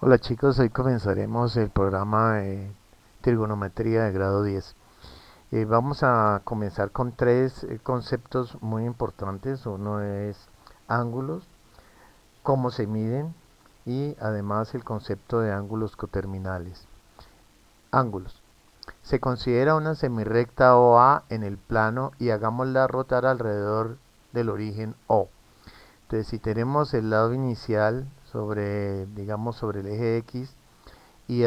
Hola chicos, hoy comenzaremos el programa de trigonometría de grado 10. Vamos a comenzar con tres conceptos muy importantes. Uno es ángulos, cómo se miden y además el concepto de ángulos coterminales. Ángulos. Se considera una semirrecta OA en el plano y hagámosla rotar alrededor del origen O. Entonces, si tenemos el lado inicial sobre, digamos, sobre el eje X, y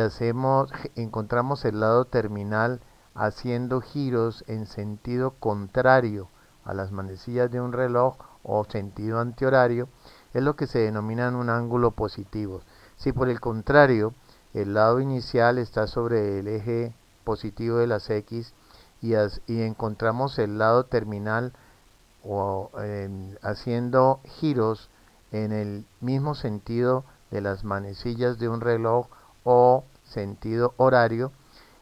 encontramos el lado terminal haciendo giros en sentido contrario a las manecillas de un reloj o sentido antihorario, es lo que se denomina un ángulo positivo. Si por el contrario el lado inicial está sobre el eje positivo de las X y encontramos el lado terminal haciendo giros en el mismo sentido de las manecillas de un reloj o sentido horario,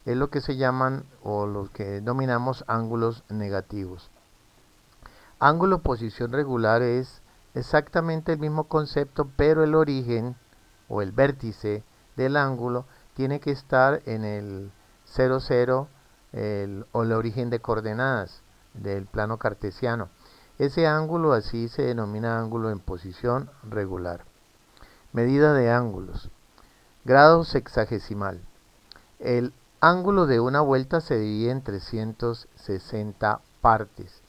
es lo que se llaman o lo que denominamos ángulos negativos. Ángulo posición regular es exactamente el mismo concepto, pero el origen o el vértice del ángulo tiene que estar en el 00 o el origen de coordenadas del plano cartesiano. Ese ángulo así se denomina ángulo en posición regular. Medida de ángulos. Grado sexagesimal. El ángulo de una vuelta se divide en 360 partes.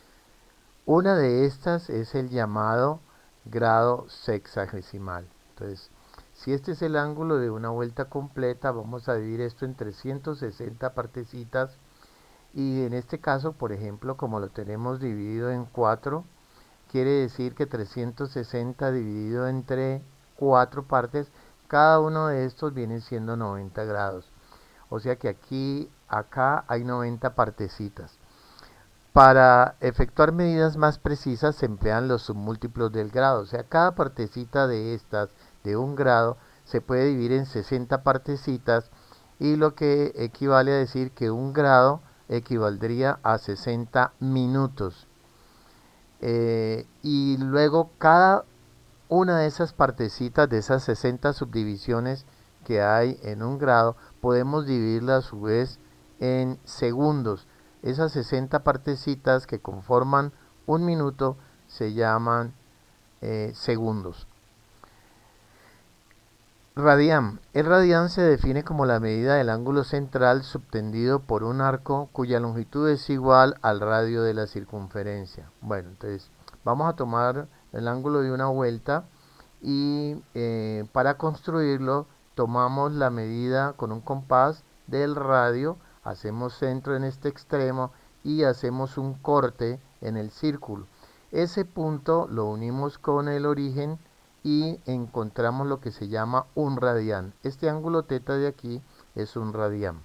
Una de estas es el llamado grado sexagesimal. Entonces, si este es el ángulo de una vuelta completa, vamos a dividir esto en 360 partecitas. Y en este caso, por ejemplo, como lo tenemos dividido en 4, quiere decir que 360 dividido entre 4 partes, cada uno de estos viene siendo 90 grados. O sea que acá hay 90 partecitas. Para efectuar medidas más precisas se emplean los submúltiplos del grado. O sea, cada partecita de estas de un grado se puede dividir en 60 partecitas y lo que equivale a decir que un grado equivaldría a 60 minutos. Y luego cada una de esas partecitas, de esas 60 subdivisiones que hay en un grado, podemos dividirla a su vez en segundos. Esas 60 partecitas que conforman un minuto se llaman segundos. Radián. El radián se define como la medida del ángulo central subtendido por un arco cuya longitud es igual al radio de la circunferencia. Bueno, entonces vamos a tomar el ángulo de una vuelta y para construirlo tomamos la medida con un compás del radio, hacemos centro en este extremo y hacemos un corte en el círculo. Ese punto lo unimos con el origen y encontramos lo que se llama un radián. Este ángulo teta de aquí es un radián.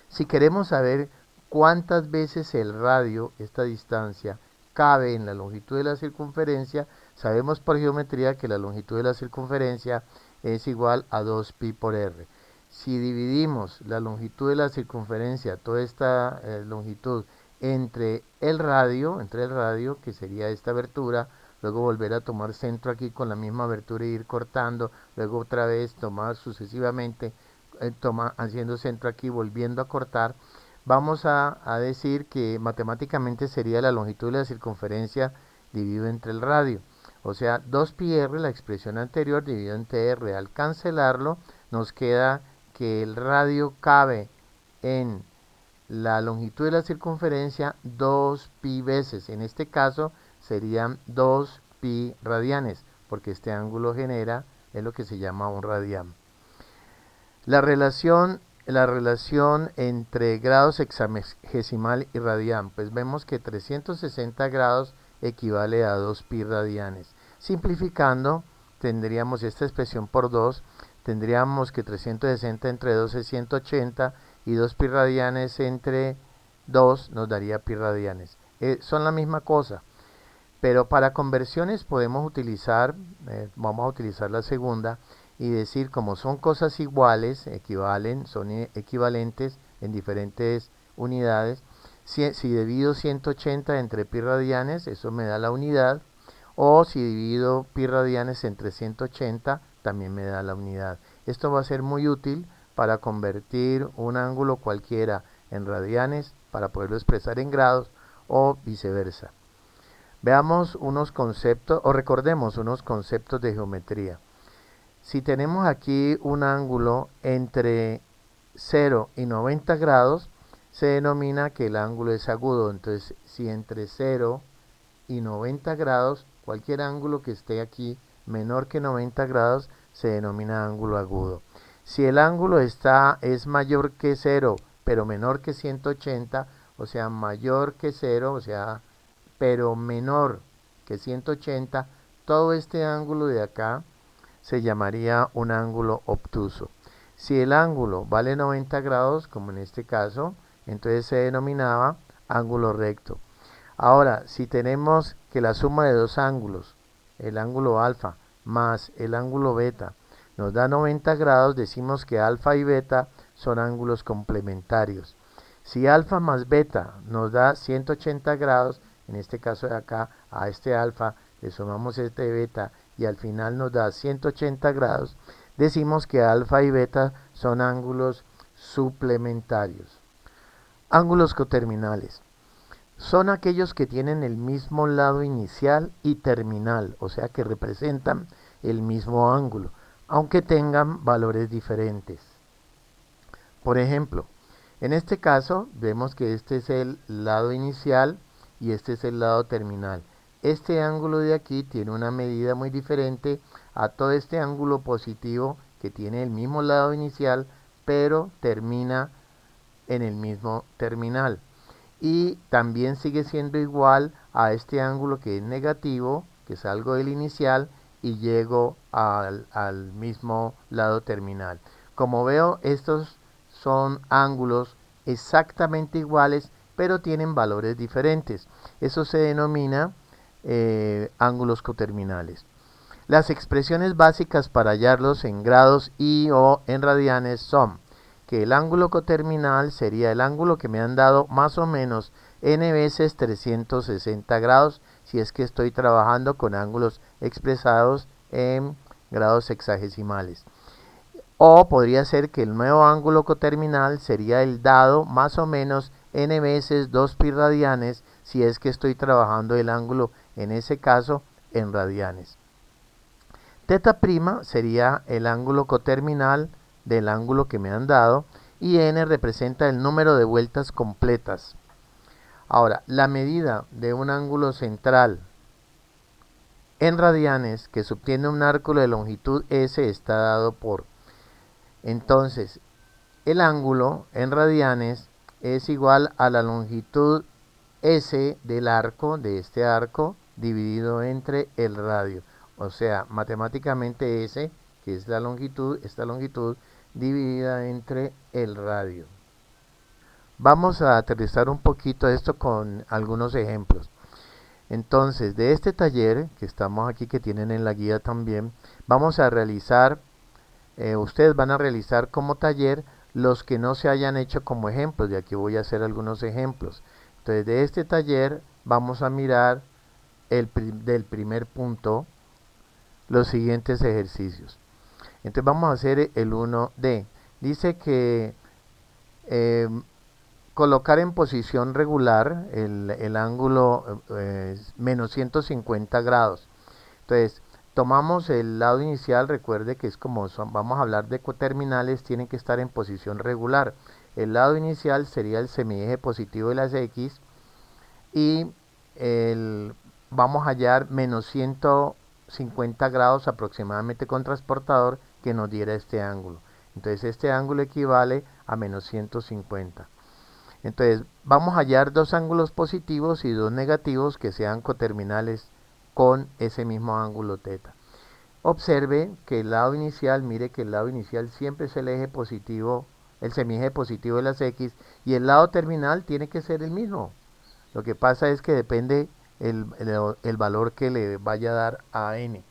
Si queremos saber cuántas veces el radio, esta distancia, cabe en la longitud de la circunferencia, sabemos por geometría que la longitud de la circunferencia es igual a 2pi por r. Si dividimos la longitud de la circunferencia, toda esta longitud, entre el radio, que sería esta abertura, luego volver a tomar centro aquí con la misma abertura e ir cortando, luego otra vez tomar sucesivamente, haciendo centro aquí, volviendo a cortar, vamos a decir que matemáticamente sería la longitud de la circunferencia dividido entre el radio. O sea, 2πr, la expresión anterior, dividido entre r. Al cancelarlo, nos queda que el radio cabe en la longitud de la circunferencia 2pi veces. En este caso serían 2pi radianes, porque este ángulo genera, es lo que se llama un radián. La relación entre grado sexagesimal y radián, pues vemos que 360 grados equivale a 2pi radianes. Simplificando, tendríamos esta expresión por 2, tendríamos que 360 entre 2 es 180 y 2pi radianes entre 2 nos daría pi radianes. Son la misma cosa, pero para conversiones podemos utilizar, vamos a utilizar la segunda y decir como son cosas iguales, son equivalentes en diferentes unidades. Si divido 180 entre pi radianes, eso me da la unidad. O si divido pi radianes entre 180, también me da la unidad. Esto va a ser muy útil para convertir un ángulo cualquiera en radianes para poderlo expresar en grados o viceversa. Veamos unos conceptos o recordemos unos conceptos de geometría. Si tenemos aquí un ángulo entre 0 y 90 grados, se denomina que el ángulo es agudo. Entonces, si entre 0 y 90 grados, cualquier ángulo que esté aquí menor que 90 grados, se denomina ángulo agudo. Si el ángulo es mayor que 0, pero menor que 180, o sea, mayor que 0, o sea, pero menor que 180, todo este ángulo de acá se llamaría un ángulo obtuso. Si el ángulo vale 90 grados, como en este caso, entonces se denominaba ángulo recto. Ahora, si tenemos que la suma de dos ángulos, el ángulo alfa más el ángulo beta, nos da 90 grados, decimos que alfa y beta son ángulos complementarios. Si alfa más beta nos da 180 grados, en este caso de acá, a este alfa le sumamos este beta y al final nos da 180 grados, decimos que alfa y beta son ángulos suplementarios. Ángulos coterminales. Son aquellos que tienen el mismo lado inicial y terminal, o sea que representan el mismo ángulo, aunque tengan valores diferentes. Por ejemplo, en este caso vemos que este es el lado inicial y este es el lado terminal. Este ángulo de aquí tiene una medida muy diferente a todo este ángulo positivo que tiene el mismo lado inicial, pero termina en el mismo terminal. Y también sigue siendo igual a este ángulo que es negativo, que salgo del inicial y llego al mismo lado terminal. Como veo, estos son ángulos exactamente iguales, pero tienen valores diferentes. Eso se denomina ángulos coterminales. Las expresiones básicas para hallarlos en grados y o en radianes son que el ángulo coterminal sería el ángulo que me han dado más o menos n veces 360 grados, si es que estoy trabajando con ángulos expresados en grados sexagesimales. O podría ser que el nuevo ángulo coterminal sería el dado más o menos n veces 2 pi radianes, si es que estoy trabajando el ángulo, en ese caso, en radianes. Teta' sería el ángulo coterminal del ángulo que me han dado y n representa el número de vueltas completas. Ahora, la medida de un ángulo central en radianes que subtiene un arco de longitud s está dado por. Entonces, el ángulo en radianes es igual a la longitud s del arco, de este arco, dividido entre el radio. O sea, matemáticamente s, que es la longitud, esta longitud, dividida entre el radio. Vamos a aterrizar un poquito esto con algunos ejemplos. Entonces, de este taller que estamos aquí, que tienen en la guía también, vamos a realizar, ustedes van a realizar como taller los que no se hayan hecho como ejemplos. De aquí voy a hacer algunos ejemplos. Entonces, de este taller vamos a mirar del primer punto los siguientes ejercicios. Entonces vamos a hacer el 1D. Dice que colocar en posición regular el ángulo menos 150 grados. Entonces tomamos el lado inicial, recuerde que es como vamos a hablar de coterminales, tienen que estar en posición regular. El lado inicial sería el semieje positivo de las X y vamos a hallar menos 150 grados aproximadamente con transportador que nos diera este ángulo. Entonces este ángulo equivale a menos 150. Entonces vamos a hallar dos ángulos positivos y dos negativos que sean coterminales con ese mismo ángulo teta. Observe que el lado inicial, mire que el lado inicial siempre es el eje positivo, el semieje positivo de las X, y el lado terminal tiene que ser el mismo. Lo que pasa es que depende el valor que le vaya a dar a n.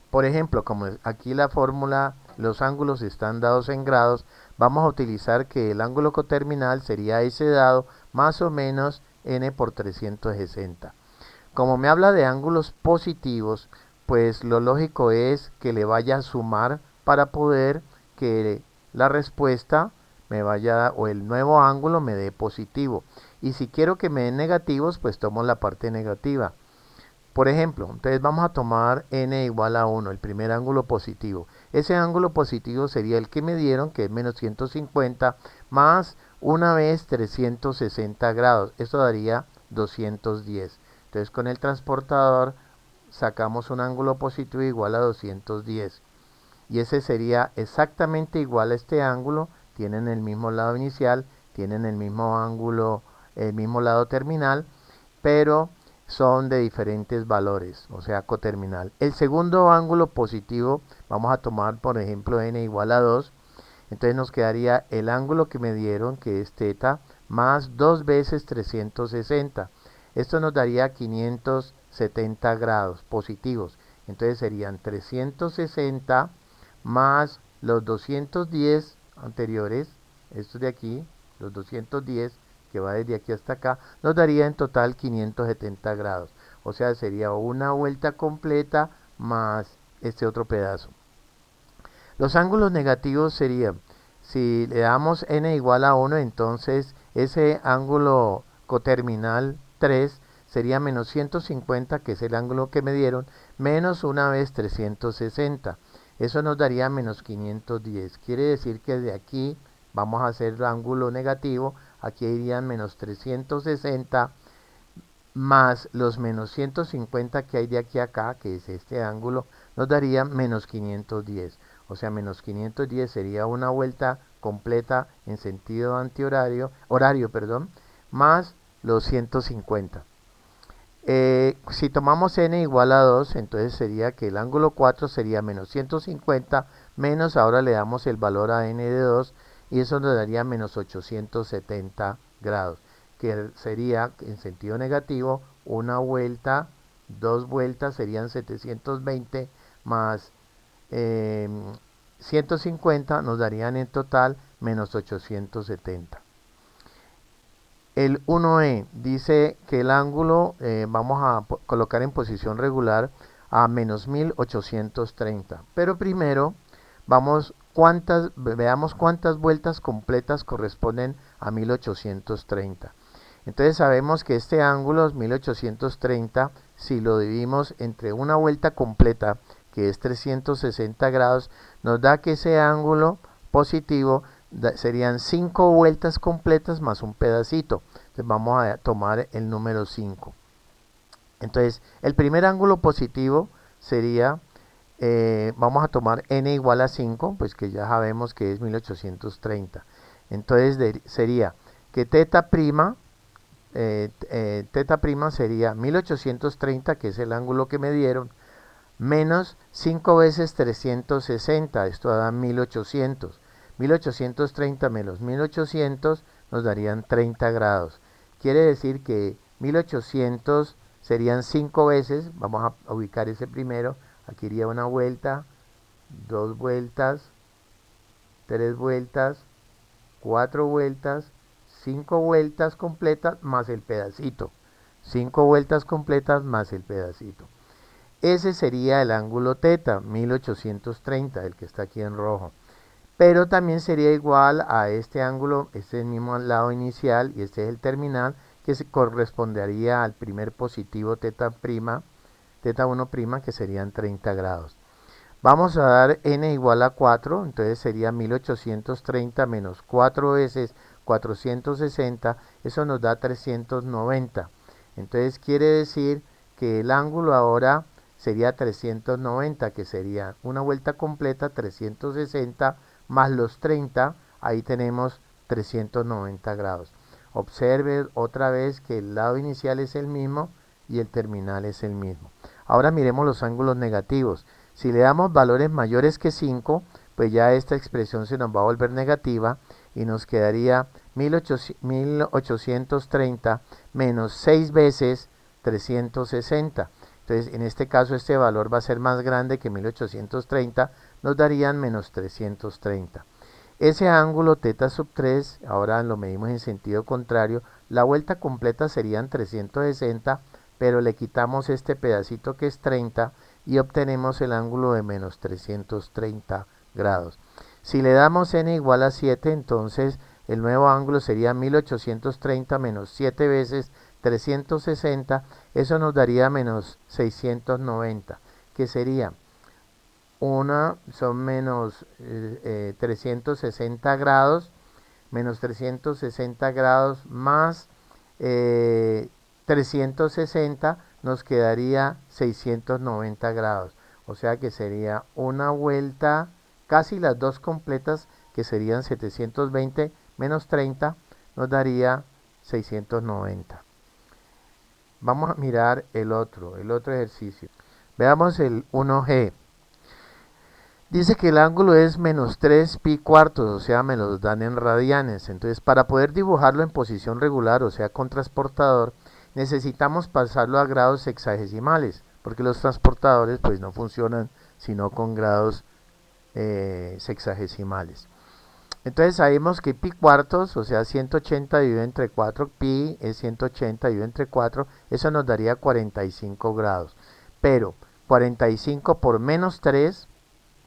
Por ejemplo, como aquí la fórmula, los ángulos están dados en grados, vamos a utilizar que el ángulo coterminal sería ese dado más o menos n por 360. Como me habla de ángulos positivos, pues lo lógico es que le vaya a sumar para poder que la respuesta me vaya, o el nuevo ángulo me dé positivo. Y si quiero que me den negativos, pues tomo la parte negativa. Por ejemplo, entonces vamos a tomar n igual a 1, el primer ángulo positivo. Ese ángulo positivo sería el que me dieron, que es menos 150, más una vez 360 grados. Esto daría 210. Entonces con el transportador sacamos un ángulo positivo igual a 210. Y ese sería exactamente igual a este ángulo. Tienen el mismo lado inicial, tienen el mismo ángulo, el mismo lado terminal, pero son de diferentes valores, o sea, coterminal. El segundo ángulo positivo, vamos a tomar por ejemplo n igual a 2, entonces nos quedaría el ángulo que me dieron, que es θ, más 2 veces 360. Esto nos daría 570 grados positivos. Entonces serían 360 más los 210 anteriores, estos de aquí, los 210 que va desde aquí hasta acá, nos daría en total 570 grados. O sea, sería una vuelta completa más este otro pedazo. Los ángulos negativos serían, si le damos n igual a 1, entonces ese ángulo coterminal 3 sería menos 150, que es el ángulo que me dieron, menos una vez 360. Eso nos daría menos 510. Quiere decir que de aquí vamos a hacer el ángulo negativo. Aquí irían menos 360 más los menos 150 que hay de aquí a acá, que es este ángulo, nos daría menos 510. O sea, menos 510 sería una vuelta completa en sentido antihorario, más los 150. Si tomamos n igual a 2, entonces sería que el ángulo 4 sería menos 150, menos ahora le damos el valor a n de 2, y eso nos daría menos 870 grados, que sería en sentido negativo una vuelta, dos vueltas serían 720 más 150 nos darían en total menos 870. El 1E dice que el ángulo vamos a colocar en posición regular a menos 1830. Pero primero veamos cuántas vueltas completas corresponden a 1830. Entonces sabemos que este ángulo 1830, si lo dividimos entre una vuelta completa, que es 360 grados, nos da que ese ángulo positivo serían 5 vueltas completas más un pedacito. Entonces vamos a tomar el número 5. Entonces el primer ángulo positivo sería, vamos a tomar n igual a 5, pues que ya sabemos que es 1830. Entonces sería que θ' sería 1830, que es el ángulo que me dieron, menos 5 veces 360, esto da 1800. 1830 menos 1800 nos darían 30 grados. Quiere decir que 1800 serían 5 veces, vamos a ubicar ese primero, aquí iría una vuelta, dos vueltas, tres vueltas, cuatro vueltas, 5 vueltas completas más el pedacito. 5 vueltas completas más el pedacito. Ese sería el ángulo θ, 1830, el que está aquí en rojo. Pero también sería igual a este ángulo, este es el mismo lado inicial y este es el terminal, que se correspondería al primer positivo θ1', que serían 30 grados. Vamos a dar n igual a 4, entonces sería 1830 menos 4 veces 460, eso nos da 390. Entonces quiere decir que el ángulo ahora sería 390, que sería una vuelta completa, 360 más los 30, ahí tenemos 390 grados. Observe otra vez que el lado inicial es el mismo y el terminal es el mismo. Ahora miremos los ángulos negativos. Si le damos valores mayores que 5, pues ya esta expresión se nos va a volver negativa y nos quedaría 1830 menos 6 veces 360. Entonces, en este caso, este valor va a ser más grande que 1830, nos darían menos 330. Ese ángulo θ3, ahora lo medimos en sentido contrario, la vuelta completa serían 360, pero le quitamos este pedacito que es 30 y obtenemos el ángulo de menos 330 grados. Si le damos n igual a 7, entonces el nuevo ángulo sería 1830 menos 7 veces 360, eso nos daría menos 690, que sería son menos 360 grados, menos 360 grados más 360 nos quedaría 690 grados. O sea que sería una vuelta, casi las dos completas, que serían 720 menos 30, nos daría 690. Vamos a mirar el otro ejercicio. Veamos el 1G. Dice que el ángulo es menos 3 pi cuartos, o sea, me los dan en radianes. Entonces, para poder dibujarlo en posición regular, o sea, con transportador, necesitamos pasarlo a grados sexagesimales, porque los transportadores pues no funcionan sino con grados sexagesimales. Entonces sabemos que pi cuartos, o sea, 180 dividido entre 4, pi es 180 dividido entre 4, eso nos daría 45 grados. Pero 45 por menos 3,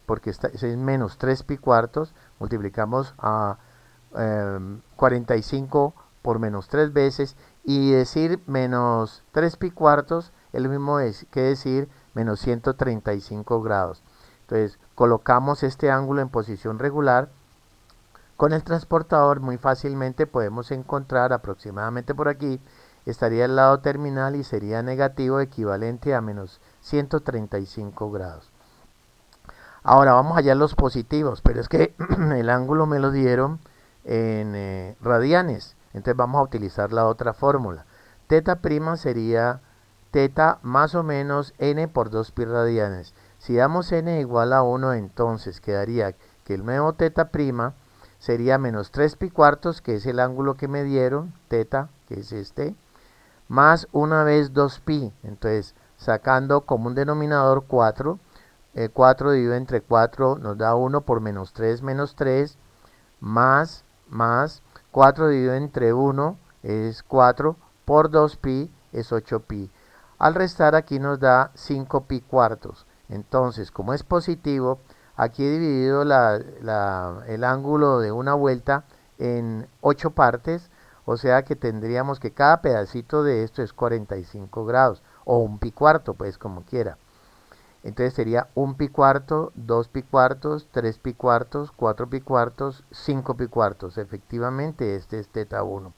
porque es menos 3 pi cuartos, multiplicamos a 45 por menos 3 veces, y decir menos 3 pi cuartos es lo mismo que decir menos 135 grados. Entonces colocamos este ángulo en posición regular. Con el transportador muy fácilmente podemos encontrar aproximadamente por aquí, estaría el lado terminal y sería negativo, equivalente a menos 135 grados. Ahora vamos allá a los positivos, pero es que el ángulo me lo dieron en radianes, entonces vamos a utilizar la otra fórmula. Teta prima sería teta más o menos n por 2 pi radianes. Si damos n igual a 1, entonces quedaría que el nuevo teta prima sería menos 3 pi cuartos, que es el ángulo que me dieron, teta, que es este, más una vez 2 pi, entonces sacando como un denominador 4, 4 dividido entre 4 nos da 1 por menos 3, más 4 dividido entre 1 es 4, por 2 pi es 8 pi. Al restar aquí nos da 5 pi cuartos. Entonces, como es positivo, aquí he dividido el ángulo de una vuelta en 8 partes, o sea que tendríamos que cada pedacito de esto es 45 grados, o un pi cuarto, pues como quiera. Entonces sería un pi cuarto, 2 pi cuartos, 3 pi cuartos, 4 pi cuartos, 5 pi cuartos. Efectivamente, este es teta 1.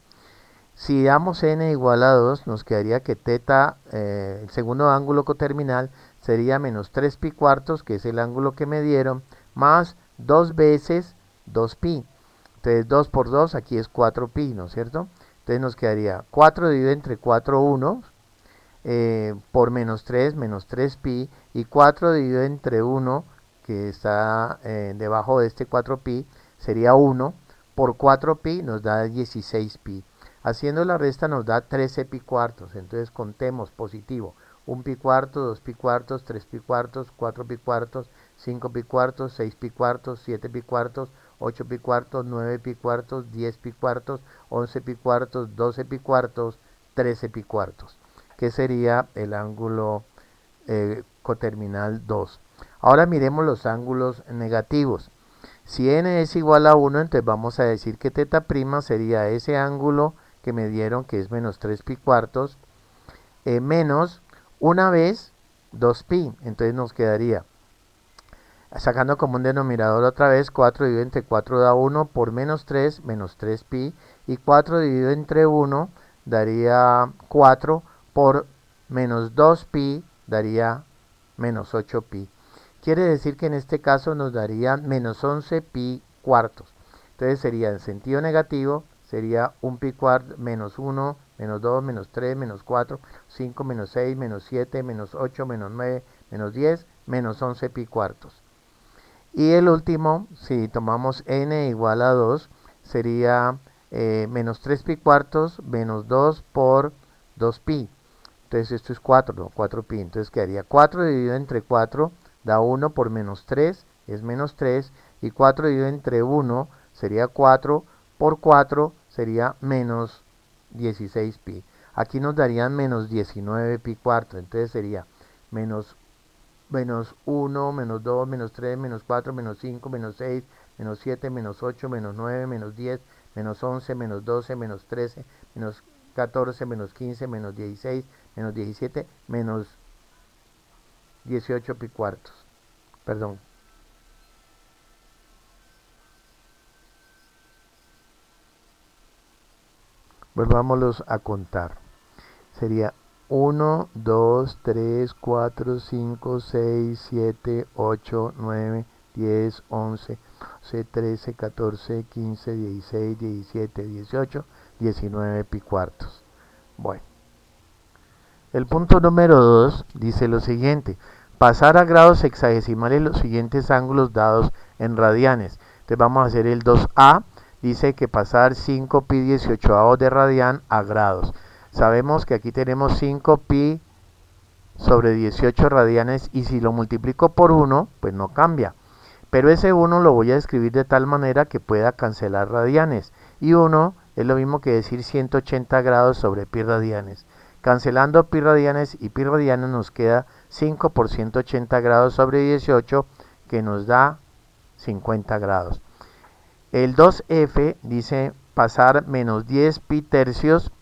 Si damos n igual a 2, nos quedaría que teta, el segundo ángulo coterminal, sería menos 3 pi cuartos, que es el ángulo que me dieron, más 2 veces 2 pi. Entonces 2 por 2, aquí es 4 pi, ¿no es cierto? Entonces nos quedaría 4 dividido entre 4 unos, por menos 3 pi, y 4 dividido entre 1, que está debajo de este 4 pi, sería 1, por 4 pi nos da 16 pi. Haciendo la resta nos da 13 pi cuartos, entonces contemos positivo. 1 pi cuarto, 2 pi cuartos, 3 pi cuartos, 4 pi cuartos, 5 pi cuartos, 6 pi cuartos, 7 pi cuartos, 8 pi cuartos, 9 pi cuartos, 10 pi cuartos, 11 pi cuartos, 12 pi cuartos, 13 pi cuartos, que sería el ángulo coterminal 2. Ahora miremos los ángulos negativos. Si n es igual a 1, entonces vamos a decir que teta prima sería ese ángulo que me dieron, que es menos 3 pi cuartos, menos una vez 2 pi. Entonces nos quedaría, sacando como un denominador otra vez, 4 dividido entre 4 da 1, por menos 3 pi, y 4 dividido entre 1 daría 4, por menos 2 pi daría menos 8 pi. Quiere decir que en este caso nos daría menos 11 pi cuartos. Entonces sería en sentido negativo, sería un pi cuarto, menos 1, menos 2, menos 3, menos 4, 5, menos 6, menos 7, menos 8, menos 9, menos 10, menos 11 pi cuartos. Y el último, si tomamos n igual a 2, sería menos 3 pi cuartos, menos 2 por 2 pi. Entonces esto es 4, ¿no? 4 pi. Entonces quedaría 4 dividido entre 4 da 1, por menos 3 es menos 3. Y 4 dividido entre 1 sería 4, por 4 sería menos 16 pi. Aquí nos darían menos 19 pi cuartos. Entonces sería menos 1, menos 2, menos 3, menos 4, menos 5, menos 6, menos 7, menos 8, menos 9, menos 10, menos 11, menos 12, menos 13, menos 14, menos 15, menos 16, menos 17, menos 18 pi cuartos. Perdón. Volvámoslos a contar. Sería 1, 2, 3, 4, 5, 6, 7, 8, 9, 10, 11, 12, 13, 14, 15, 16, 17, 18, 19 pi cuartos. Bueno, el punto número 2 dice lo siguiente: pasar a grados hexagesimales los siguientes ángulos dados en radianes. Entonces vamos a hacer el 2A. Dice que pasar 5 pi 18 de radian a grados. Sabemos que aquí tenemos 5 pi sobre 18 radianes y si lo multiplico por 1, pues no cambia. Pero ese 1 lo voy a escribir de tal manera que pueda cancelar radianes. Y 1 es lo mismo que decir 180 grados sobre pi radianes. Cancelando pi radianes y pi radianes nos queda 5 por 180 grados sobre 18, que nos da 50 grados. El 2F dice pasar menos 10 pi tercios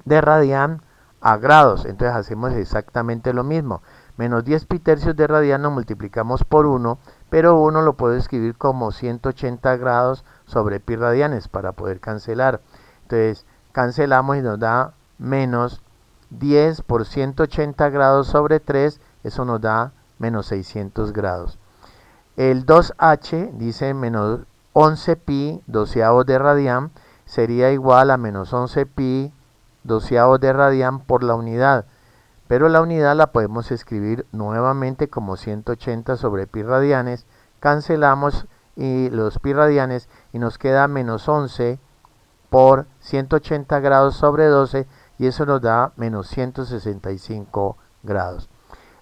de radian a grados. Entonces hacemos exactamente lo mismo. Menos 10 pi tercios de radian lo multiplicamos por 1, pero 1 lo puedo escribir como 180 grados sobre pi radianes para poder cancelar. Entonces cancelamos y nos da menos 10 por 180 grados sobre 3, eso nos da menos 600 grados. El 2H dice menos 11 pi doceavos de radian sería igual a menos 11 pi doceavos de radian por la unidad, pero la unidad la podemos escribir nuevamente como 180 sobre pi radianes, cancelamos y los pi radianes y nos queda menos 11 por 180 grados sobre 12 y eso nos da menos 165 grados.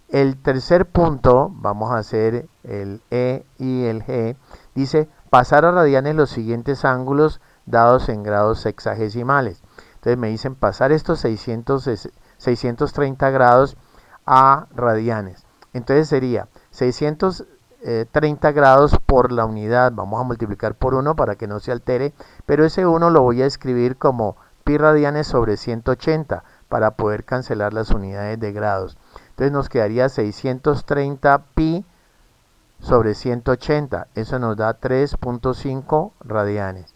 El tercer punto, vamos a hacer el E y el G, dice pasar a radianes los siguientes ángulos dados en grados sexagesimales. Entonces me dicen pasar estos 630 grados a radianes. Entonces sería 630 grados por la unidad. Vamos a multiplicar por 1 para que no se altere. Pero ese 1 lo voy a escribir como pi radianes sobre 180 para poder cancelar las unidades de grados. Entonces nos quedaría 630 pi sobre 180. Eso nos da 3.5 radianes.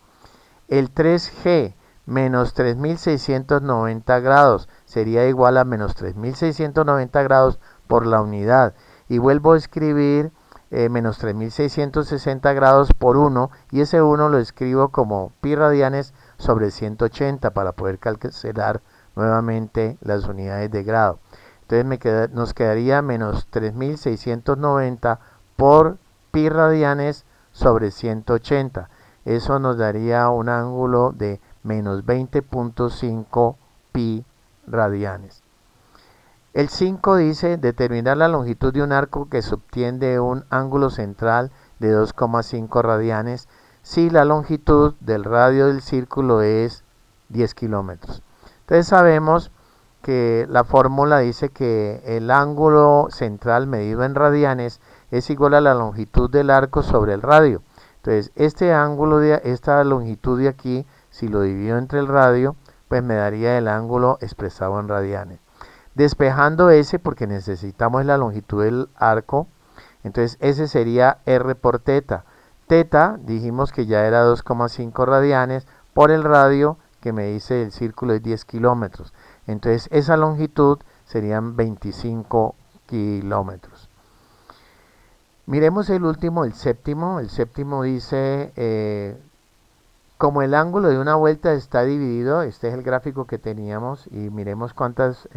El 3G menos 3690 grados sería igual a menos 3690 grados por la unidad. Y vuelvo a escribir menos 3660 grados por 1 y ese 1 lo escribo como pi radianes sobre 180 para poder cancelar nuevamente las unidades de grado. Entonces nos quedaría menos 3690 por pi radianes sobre 180. Eso nos daría un ángulo de menos 20.5 pi radianes. El 5 dice determinar la longitud de un arco que se obtiene de un ángulo central de 2,5 radianes si la longitud del radio del círculo es 10 kilómetros. Entonces sabemos que la fórmula dice que el ángulo central medido en radianes es igual a la longitud del arco sobre el radio. Entonces esta longitud de aquí, si lo divido entre el radio, pues me daría el ángulo expresado en radianes. Despejando ese, porque necesitamos la longitud del arco, entonces ese sería R por teta. Teta dijimos que ya era 2,5 radianes por el radio que me dice el círculo es 10 kilómetros. Entonces esa longitud serían 25 kilómetros. Miremos el último, el séptimo. El séptimo dice, como el ángulo de una vuelta está dividido, este es el gráfico que teníamos y miremos cuántas,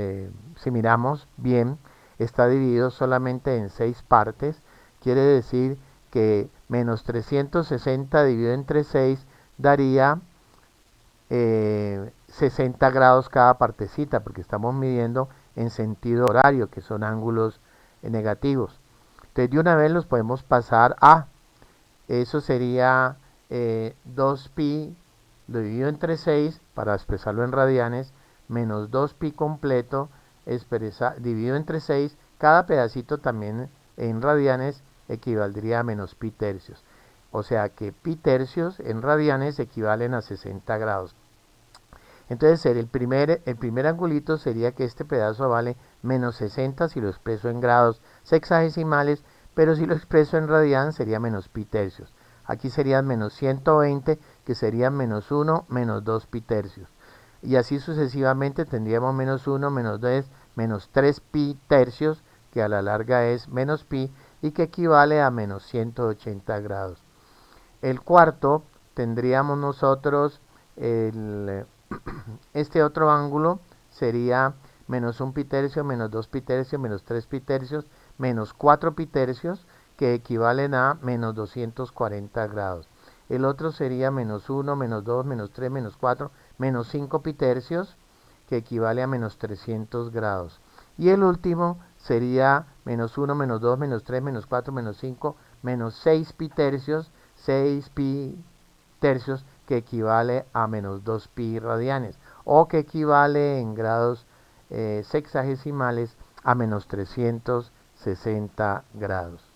si miramos bien, está dividido solamente en 6 partes. Quiere decir que menos 360 dividido entre 6 daría 60 grados cada partecita, porque estamos midiendo en sentido horario, que son ángulos negativos. Entonces de una vez los podemos pasar a, eso sería 2pi lo divido entre 6 para expresarlo en radianes, menos 2pi completo dividido entre 6, cada pedacito también en radianes equivaldría a menos pi tercios. O sea que pi tercios en radianes equivalen a 60 grados. Entonces el primer angulito sería que este pedazo vale menos 60 si lo expreso en grados sexagesimales, pero si lo expreso en radian sería menos pi tercios. Aquí serían menos 120, que serían menos 1, menos 2 pi tercios. Y así sucesivamente tendríamos menos 1, menos 2, menos 3 pi tercios, que a la larga es menos pi, y que equivale a menos 180 grados. El cuarto tendríamos nosotros este otro ángulo sería menos 1 pi tercio, menos 2 pi tercio, menos 3 pi tercios, menos 4 pi tercios, que equivalen a menos 240 grados. El otro sería menos 1, menos 2, menos 3, menos 4, menos 5 pi tercios, que equivale a menos 300 grados. Y el último sería menos 1, menos 2, menos 3, menos 4, menos 5, menos 6 pi tercios, 6 pi tercios, que equivale a menos 2 pi radianes, o que equivale en grados sexagesimales a menos 360 grados.